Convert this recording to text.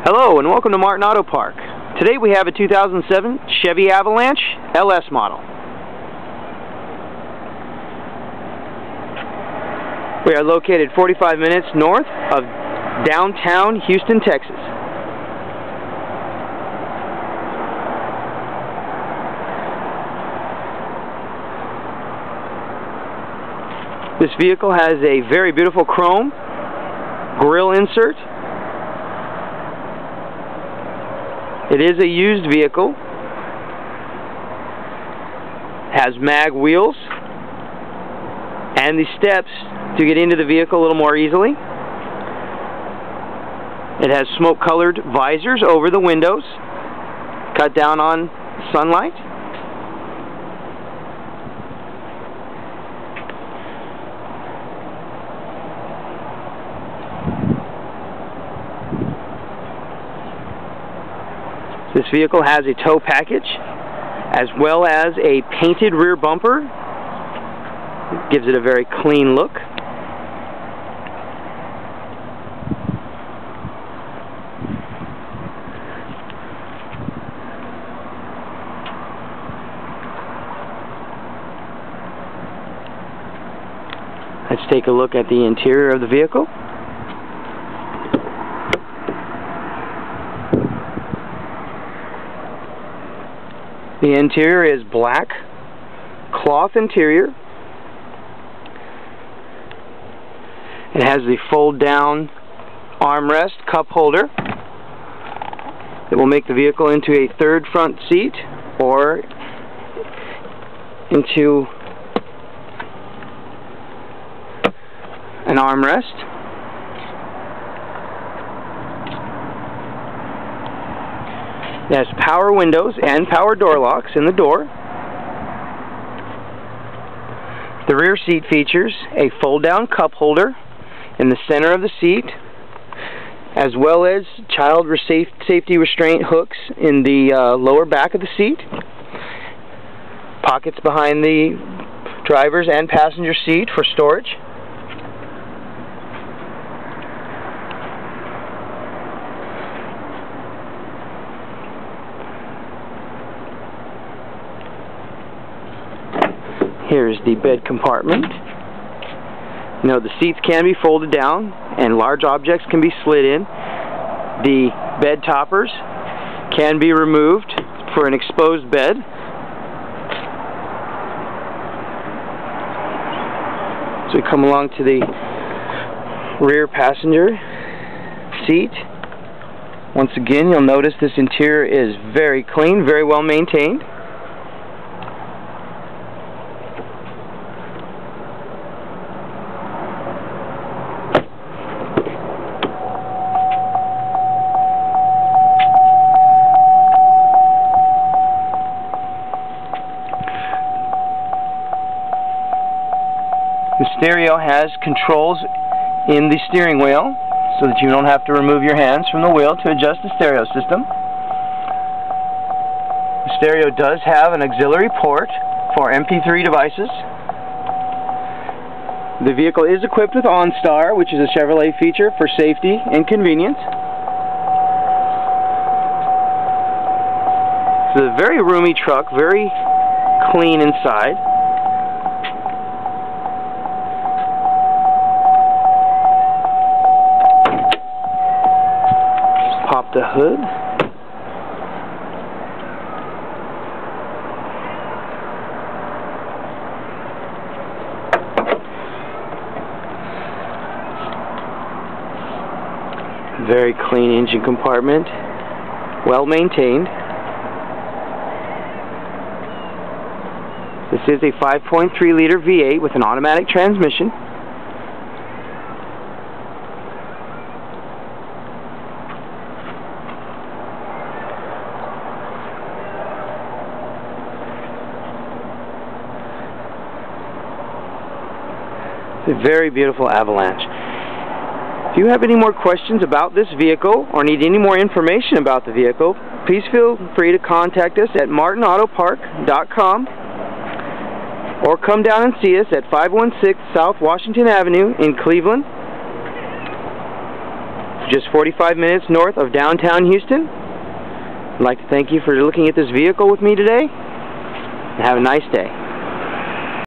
Hello and welcome to Martin Auto Park. Today we have a 2007 Chevy Avalanche LS model. We are located 45 minutes north of downtown Houston, Texas. This vehicle has a very beautiful chrome grille insert. It is a used vehicle, has mag wheels and the steps to get into the vehicle a little more easily. It has smoke colored visors over the windows, cut down on sunlight. This vehicle has a tow package as well as a painted rear bumper. It gives it a very clean look. Let's take a look at the interior of the vehicle. The interior is black cloth interior. It has the fold down armrest cup holder that will make the vehicle into a third front seat or into an armrest. It has power windows and power door locks in the door. The rear seat features a fold-down cup holder in the center of the seat, as well as child safety restraint hooks in the lower back of the seat, pockets behind the driver's and passenger seat for storage. Here's the bed compartment. You know, the seats can be folded down and large objects can be slid in. The bed toppers can be removed for an exposed bed. So we come along to the rear passenger seat. Once again, you'll notice this interior is very clean, very well maintained. The stereo has controls in the steering wheel so that you don't have to remove your hands from the wheel to adjust the stereo system. The stereo does have an auxiliary port for MP3 devices. The vehicle is equipped with OnStar, which is a Chevrolet feature for safety and convenience. It's a very roomy truck, very clean inside. Pop the hood. Very clean engine compartment, well maintained. This is a 5.3 liter V8 with an automatic transmission. It's a very beautiful Avalanche. If you have any more questions about this vehicle or need any more information about the vehicle, please feel free to contact us at martinautopark.com or come down and see us at 516 South Washington Avenue in Cleveland. just 45 minutes north of downtown Houston. I'd like to thank you for looking at this vehicle with me today. Have a nice day.